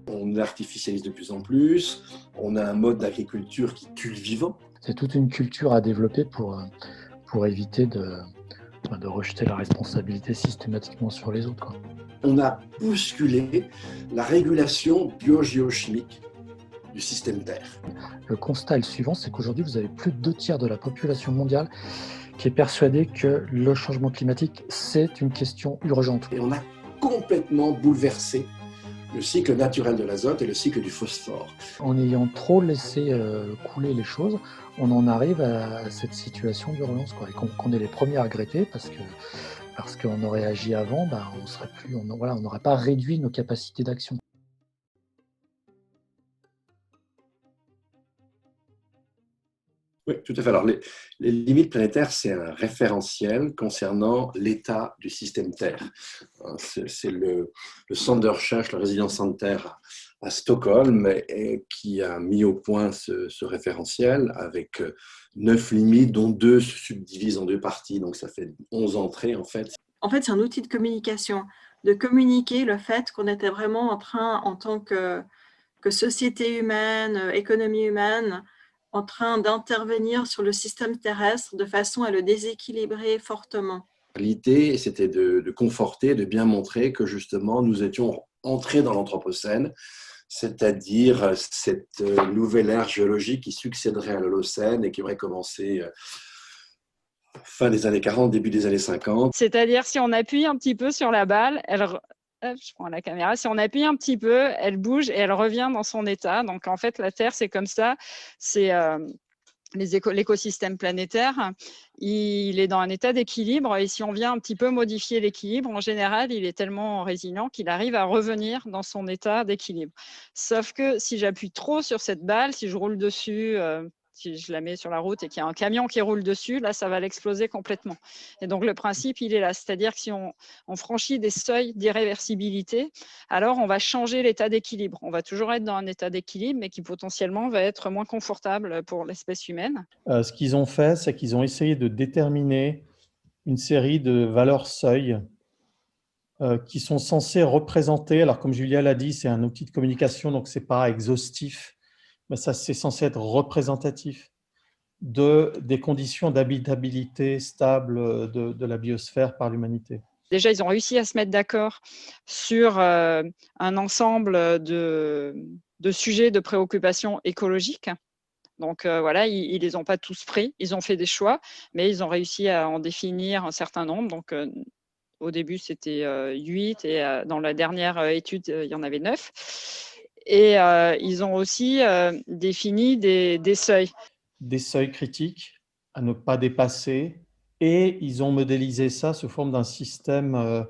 On artificialise de plus en plus, on a un mode d'agriculture qui tue le vivant. C'est toute une culture à développer pour éviter de rejeter la responsabilité systématiquement sur les autres, quoi. On a bousculé la régulation biogéochimique du système Terre. Le constat est le suivant, c'est qu'aujourd'hui, vous avez plus de 2 tiers de la population mondiale qui est persuadée que le changement climatique, c'est une question urgente. Et on a complètement bouleversé le cycle naturel de l'azote et le cycle du phosphore. En ayant trop laissé couler les choses, on en arrive à cette situation d'urgence, quoi, et qu'on est les premiers à regretter parce qu'on aurait agi avant, on n'aurait pas réduit nos capacités d'action. Oui, tout à fait. Alors, les limites planétaires, c'est un référentiel concernant l'état du système Terre. C'est le centre de recherche, le Resilience Center à Stockholm, qui a mis au point ce référentiel avec 9 limites, dont 2 se subdivisent en 2 parties. Donc, ça fait 11 entrées, en fait. En fait, c'est un outil de communication, de communiquer le fait qu'on était vraiment en train, en tant que société humaine, économie humaine, en train d'intervenir sur le système terrestre de façon à le déséquilibrer fortement. L'idée, c'était de conforter, de bien montrer que justement, nous étions entrés dans l'Anthropocène, c'est-à-dire cette nouvelle ère géologique qui succéderait à l'Holocène et qui aurait commencé fin des années 40, début des années 50. C'est-à-dire, si on appuie un petit peu sur la balle, je prends la caméra, si on appuie un petit peu, elle bouge et elle revient dans son état. Donc, en fait, la Terre, c'est comme ça. C'est l'écosystème planétaire, il est dans un état d'équilibre. Et si on vient un petit peu modifier l'équilibre, en général, il est tellement résilient qu'il arrive à revenir dans son état d'équilibre. Sauf que si j'appuie trop sur cette balle, si je roule dessus, si je la mets sur la route et qu'il y a un camion qui roule dessus, là, ça va l'exploser complètement. Et donc, le principe, il est là. C'est-à-dire que si on franchit des seuils d'irréversibilité, alors on va changer l'état d'équilibre. On va toujours être dans un état d'équilibre, mais qui potentiellement va être moins confortable pour l'espèce humaine. Ce qu'ils ont fait, c'est qu'ils ont essayé de déterminer une série de valeurs seuils qui sont censées représenter, alors comme Julia l'a dit, c'est un outil de communication, donc ce n'est pas exhaustif, mais ça, c'est censé être représentatif des conditions d'habitabilité stable de la biosphère par l'humanité. Déjà, ils ont réussi à se mettre d'accord sur un ensemble de sujets de préoccupation écologique. Donc voilà, ils les ont pas tous pris, ils ont fait des choix, mais ils ont réussi à en définir un certain nombre. Donc au début, c'était 8 et dans la dernière étude, il y en avait 9. Et ils ont aussi défini des seuils. Des seuils critiques à ne pas dépasser, et ils ont modélisé ça sous forme d'un système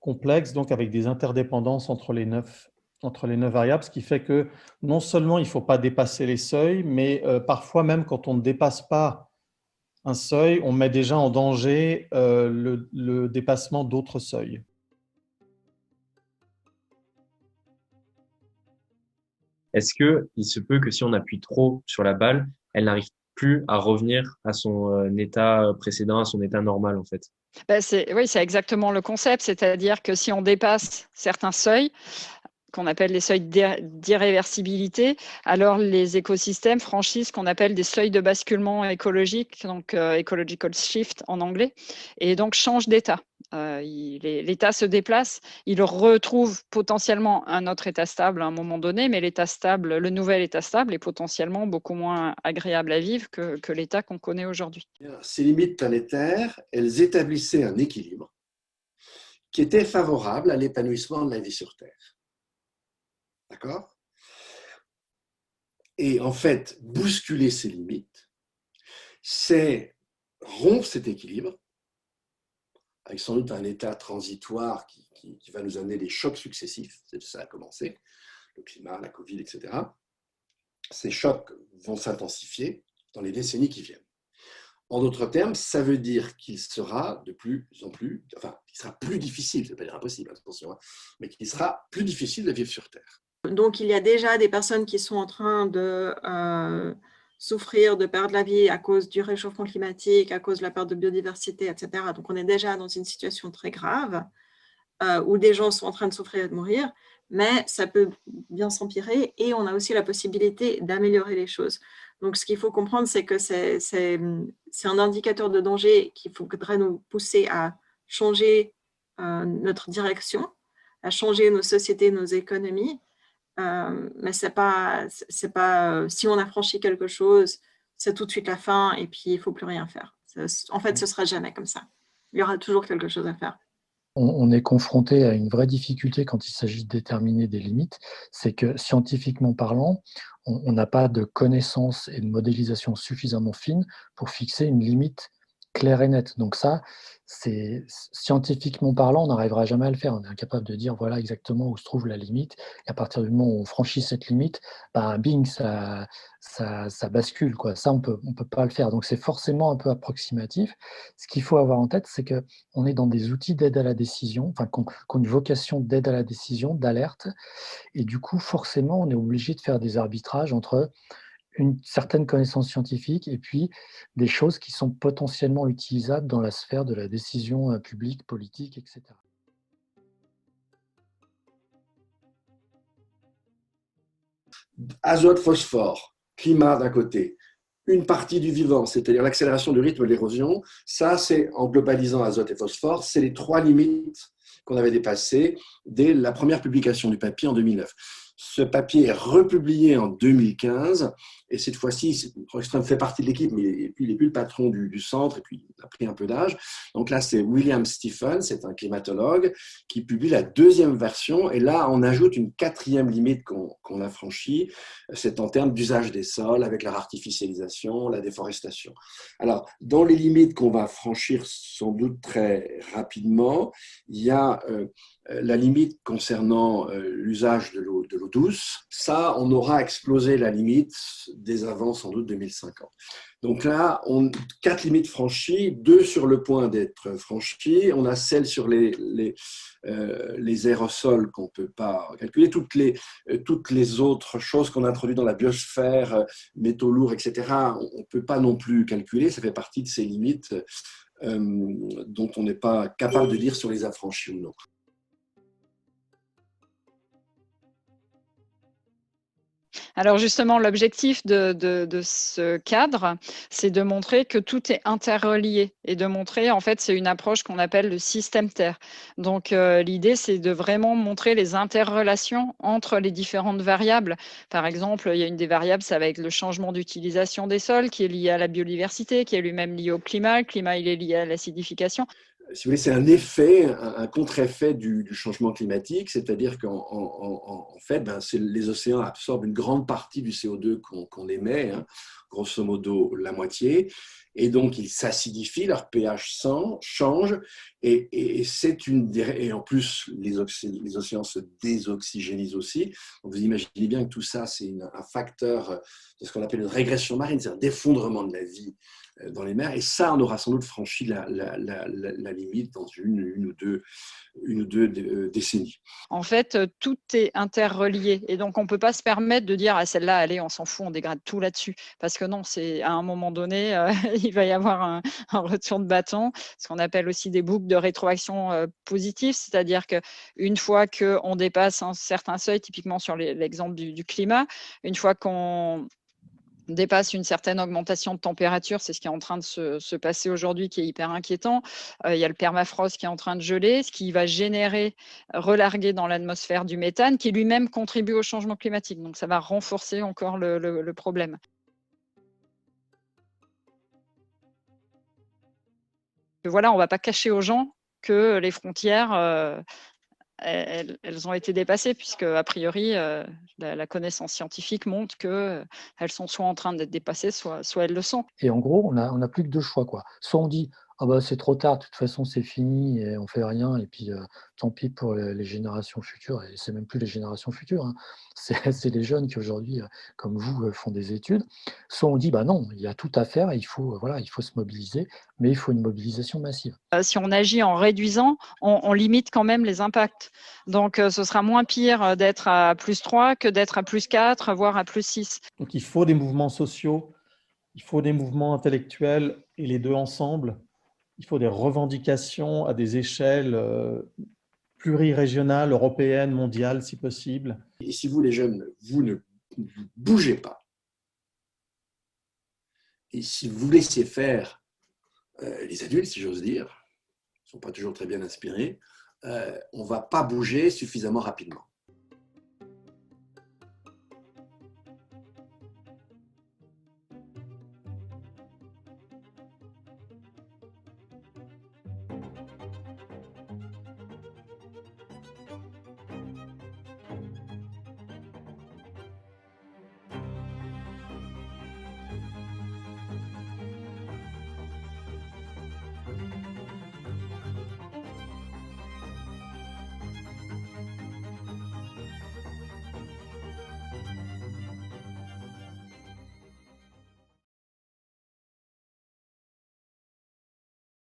complexe, donc avec des interdépendances entre les 9 variables, ce qui fait que non seulement il ne faut pas dépasser les seuils, mais parfois même quand on ne dépasse pas un seuil, on met déjà en danger le dépassement d'autres seuils. Est-ce qu'il se peut que si on appuie trop sur la balle, elle n'arrive plus à revenir à son état précédent, à son état normal en fait? Oui, c'est exactement le concept, c'est-à-dire que si on dépasse certains seuils, qu'on appelle les seuils d'irréversibilité, alors les écosystèmes franchissent ce qu'on appelle des seuils de basculement écologique, donc ecological shift en anglais, et donc changent d'état. L'état se déplace, il retrouve potentiellement un autre état stable à un moment donné, mais l'état stable, le nouvel état stable est potentiellement beaucoup moins agréable à vivre que l'état qu'on connaît aujourd'hui. Ces limites planétaires, elles établissaient un équilibre qui était favorable à l'épanouissement de la vie sur Terre. D'accord? Et en fait, bousculer ces limites, c'est rompre cet équilibre, avec sans doute un état transitoire qui va nous amener des chocs successifs, c'est ça a commencé, le climat, la Covid, etc. Ces chocs vont s'intensifier dans les décennies qui viennent. En d'autres termes, ça veut dire qu'il sera de plus en plus, qu'il sera plus difficile, ça ne veut pas dire impossible, attention, mais qu'il sera plus difficile de vivre sur Terre. Donc, il y a déjà des personnes qui sont en train de souffrir, de perdre la vie à cause du réchauffement climatique, à cause de la perte de biodiversité, etc. Donc, on est déjà dans une situation très grave. où des gens sont en train de souffrir et de mourir, mais ça peut bien s'empirer et on a aussi la possibilité d'améliorer les choses. Donc, ce qu'il faut comprendre, c'est que c'est un indicateur de danger qu'il faudrait nous pousser à changer notre direction, à changer nos sociétés, nos économies. Mais c'est pas si on a franchi quelque chose, c'est tout de suite la fin et puis il faut plus rien faire. En fait, ce sera jamais comme ça. Il y aura toujours quelque chose à faire. On est confronté à une vraie difficulté quand il s'agit de déterminer des limites, c'est que scientifiquement parlant, on n'a pas de connaissances et de modélisation suffisamment fines pour fixer une limite claire et nette. Donc ça, c'est scientifiquement parlant, on n'arrivera jamais à le faire. On est incapable de dire voilà exactement où se trouve la limite. Et à partir du moment où on franchit cette limite, ben, bing, ça bascule, quoi. Ça, on peut pas le faire. Donc c'est forcément un peu approximatif. Ce qu'il faut avoir en tête, c'est que on est dans des outils d'aide à la décision, enfin, qui ont une vocation d'aide à la décision, d'alerte. Et du coup, forcément, on est obligé de faire des arbitrages entre une certaine connaissance scientifique et puis des choses qui sont potentiellement utilisables dans la sphère de la décision publique, politique, etc. Azote, phosphore, climat d'un côté, une partie du vivant, c'est-à-dire l'accélération du rythme de l'érosion, ça c'est en globalisant azote et phosphore, c'est les 3 limites qu'on avait dépassées dès la première publication du papier en 2009. Ce papier est republié en 2015 et cette fois-ci, Rockström fait partie de l'équipe, mais il n'est plus le patron du centre et puis il a pris un peu d'âge. Donc là, c'est William Stephen, c'est un climatologue qui publie la 2e version et là, on ajoute une 4e limite qu'on a franchie, c'est en termes d'usage des sols avec leur artificialisation, la déforestation. Alors, dans les limites qu'on va franchir sans doute très rapidement, il y a la limite concernant l'usage de l'eau douce. Ça, on aura explosé la limite dès avant sans doute 2050. Donc là, 4 limites franchies, 2 sur le point d'être franchies. On a celle sur les aérosols qu'on ne peut pas calculer. Toutes les autres choses qu'on a introduites dans la biosphère, métaux lourds, etc., on ne peut pas non plus calculer. Ça fait partie de ces limites dont on n'est pas capable de dire si on les a franchies ou non. Alors justement, l'objectif de ce cadre, c'est de montrer que tout est interrelié et de montrer, en fait, c'est une approche qu'on appelle le système Terre. Donc l'idée, c'est de vraiment montrer les interrelations entre les différentes variables. Par exemple, il y a une des variables, ça va être le changement d'utilisation des sols qui est lié à la biodiversité, qui est lui-même lié au climat. Le climat, il est lié à l'acidification. Si vous voulez, c'est un effet, un contre-effet du changement climatique, c'est-à-dire qu'en fait, les océans absorbent une grande partie du CO2 qu'on émet, hein, grosso modo la moitié, et donc ils s'acidifient, leur pH change, et en plus les océans se désoxygénisent aussi. Donc vous imaginez bien que tout ça, c'est un facteur de ce qu'on appelle une régression marine, c'est un effondrement de la vie dans les mers, et ça, on aura sans doute franchi la limite dans une ou deux décennies. En fait, tout est interrelié et donc on ne peut pas se permettre de dire « Ah, celle-là, allez, on s'en fout, on dégrade tout là-dessus ». Parce que non, à un moment donné, il va y avoir un retour de bâton, ce qu'on appelle aussi des boucles de rétroaction positives, c'est-à-dire qu'une fois qu'on dépasse un certain seuil, typiquement sur l'exemple du climat, une fois qu'on dépasse une certaine augmentation de température, c'est ce qui est en train de se passer aujourd'hui, qui est hyper inquiétant. Il y a le permafrost qui est en train de geler, ce qui va relarguer dans l'atmosphère du méthane, qui lui-même contribue au changement climatique. Donc ça va renforcer encore le problème. Voilà, on ne va pas cacher aux gens que les frontières elles ont été dépassées puisque, a priori, la connaissance scientifique montre qu'elles sont soit en train d'être dépassées, soit elles le sont. Et en gros, on a plus que 2 choix, quoi. Soit on dit ah bah c'est trop tard, de toute façon c'est fini et on fait rien et puis tant pis pour les générations futures et c'est même plus les générations futures, hein. C'est les jeunes qui aujourd'hui, comme vous, font des études. Soit on dit bah non, il y a tout à faire, il faut se mobiliser, mais il faut une mobilisation massive. Si on agit en réduisant, on limite quand même les impacts. Donc ce sera moins pire d'être à +3 que d'être à +4, voire à +6. Donc il faut des mouvements sociaux, il faut des mouvements intellectuels et les deux ensemble. Il faut des revendications à des échelles plurirégionale, européenne, mondiale, si possible. Et si vous, les jeunes, vous ne bougez pas, et si vous laissez faire les adultes, si j'ose dire, ils ne sont pas toujours très bien inspirés, on ne va pas bouger suffisamment rapidement.